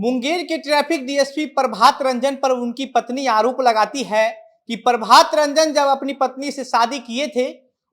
मुंगेर के traffic DSP Prabhat Ranjan पर उनकी पत्नी आरोप लगाती है कि प्रभात रंजन जब अपनी पत्नी से शादी किए थे,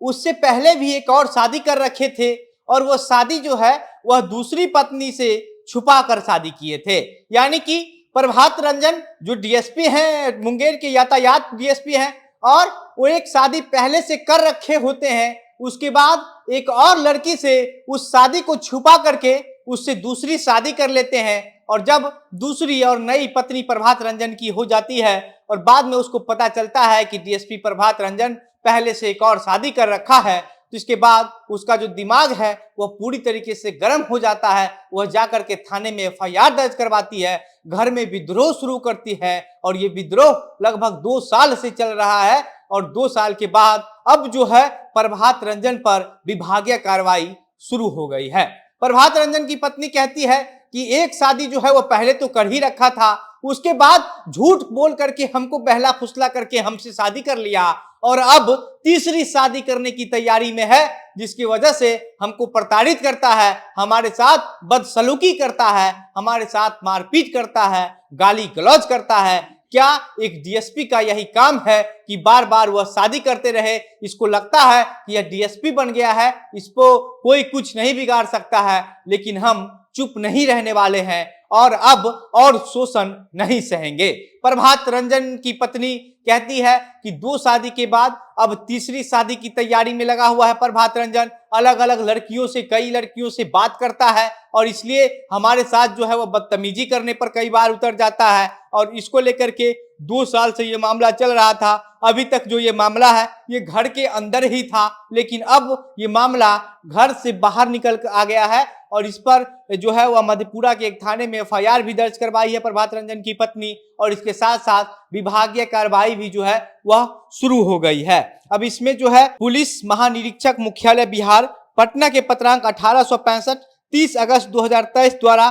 उससे पहले भी एक और शादी कर रखे थे और वो शादी जो है वह दूसरी पत्नी से छुपा कर शादी किए थे। यानी कि प्रभात रंजन जो डीएसपी हैं, मुंगेर के यातायात डीएसपी हैं, और वो एक शादी पहले से कर रखे होते हैं, उसके बाद एक और लड़की से उस शादी को छुपा करके उससे दूसरी शादी कर लेते हैं। और जब दूसरी और नई पत्नी प्रभात रंजन की हो जाती है और बाद में उसको पता चलता है कि डीएसपी प्रभात रंजन पहले से एक और शादी कर रखा है, तो इसके बाद उसका जो दिमाग है वह पूरी तरीके से गर्म हो जाता है। वह जाकर के थाने में एफआईआर दर्ज करवाती है, घर में विद्रोह शुरू करती है और ये विद्रोह लगभग 2 साल से चल रहा है। और 2 साल के बाद अब जो है प्रभात रंजन पर विभागीय कार्रवाई शुरू हो गई है। प्रभात रंजन की पत्नी कहती है कि एक शादी जो है वो पहले तो कर ही रखा था, उसके बाद झूठ बोल करके हमको बहला फुसला करके हमसे शादी कर लिया और अब तीसरी शादी करने की तैयारी में है, जिसकी वजह से हमको प्रताड़ित करता है, हमारे साथ बदसलूकी करता है, हमारे साथ मारपीट करता है, गाली गलौज करता है। क्या एक डीएसपी का यही काम है कि बार बार वह शादी करते रहे? इसको लगता है कि यह डीएसपी बन गया है, इसको कोई कुछ नहीं बिगाड़ सकता है, लेकिन हम चुप नहीं रहने वाले हैं और अब और शोषण नहीं सहेंगे। प्रभात रंजन की पत्नी कहती है कि 2 शादी के बाद अब तीसरी शादी की तैयारी में लगा हुआ है प्रभात रंजन। अलग अलग लड़कियों से, कई लड़कियों से बात करता है और इसलिए हमारे साथ जो है वह बदतमीजी करने पर कई बार उतर जाता है। और इसको लेकर के 2 साल से ये मामला चल रहा था। अभी तक जो ये मामला है ये घर के अंदर ही था, लेकिन अब ये मामला घर से बाहर निकल आ गया है और इस पर जो है वह मधेपुरा के एक थाने में एफआईआर भी दर्ज करवाई है प्रभात रंजन की पत्नी, और इसके साथ साथ विभागीय कार्रवाई भी जो है वह शुरू हो गई है। अब इसमें जो है पुलिस महानिरीक्षक मुख्यालय बिहार पटना के पत्रांक 1865 30 अगस्त 2023 द्वारा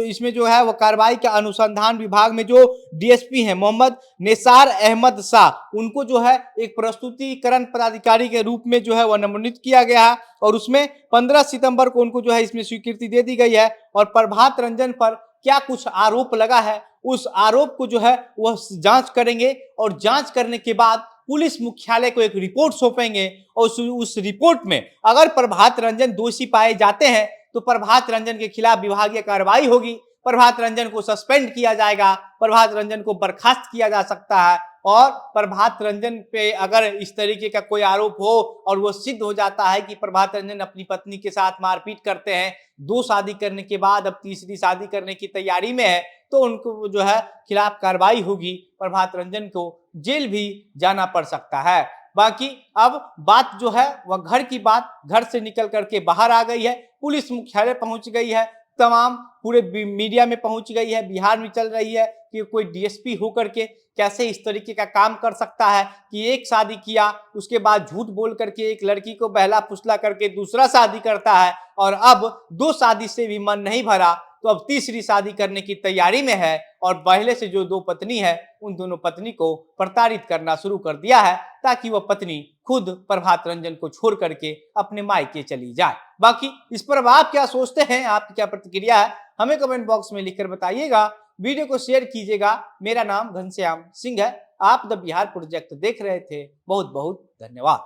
इसमें जो है वो कार्रवाई के अनुसंधान विभाग में जो डीएसपी हैं मोहम्मद निसार अहमद शाह, उनको जो है एक प्रस्तुतिकरण पदाधिकारी के रूप में जो है वह मनोनीत किया गया है और उसमें 15 सितंबर को उनको जो है इसमें स्वीकृति दे दी गई है। और प्रभात रंजन पर क्या कुछ आरोप लगा है, उस आरोप को जो है वह जांच करेंगे और जांच करने के बाद पुलिस मुख्यालय को एक रिपोर्ट सौंपेंगे और उस रिपोर्ट में अगर प्रभात रंजन दोषी पाए जाते हैं तो प्रभात रंजन के खिलाफ विभागीय कार्रवाई होगी, प्रभात रंजन को सस्पेंड किया जाएगा, प्रभात रंजन को बर्खास्त किया जा सकता है। और प्रभात रंजन पे अगर इस तरीके का कोई आरोप हो और वो सिद्ध हो जाता है कि प्रभात रंजन अपनी पत्नी के साथ मारपीट करते हैं, 2 शादी करने के बाद अब तीसरी शादी करने की तैयारी में है, तो उनको जो है खिलाफ कार्रवाई होगी, प्रभात रंजन को जेल भी जाना पड़ सकता है। बाकी अब बात जो है वह घर की बात घर से निकल करके बाहर आ गई है, पुलिस मुख्यालय पहुंच गई है, तमाम पूरे मीडिया में पहुंच गई है, बिहार में चल रही है कि कोई डीएसपी होकर के कैसे इस तरीके का काम कर सकता है कि एक शादी किया उसके बाद झूठ बोल करके एक लड़की को बहला फुसला करके दूसरा शादी करता है और अब 2 शादी से भी मन नहीं भरा तो अब तीसरी शादी करने की तैयारी में है और पहले से जो 2 पत्नी है उन दोनों पत्नी को प्रताड़ित करना शुरू कर दिया है ताकि वह पत्नी खुद प्रभात रंजन को छोड़ करके अपने मायके चली जाए। बाकी इस पर आप क्या सोचते हैं, आपकी क्या प्रतिक्रिया है, हमें कमेंट बॉक्स में लिखकर बताइएगा। वीडियो को शेयर कीजिएगा। मेरा नाम घनश्याम सिंह है, आप द बिहार प्रोजेक्ट देख रहे थे। बहुत बहुत धन्यवाद।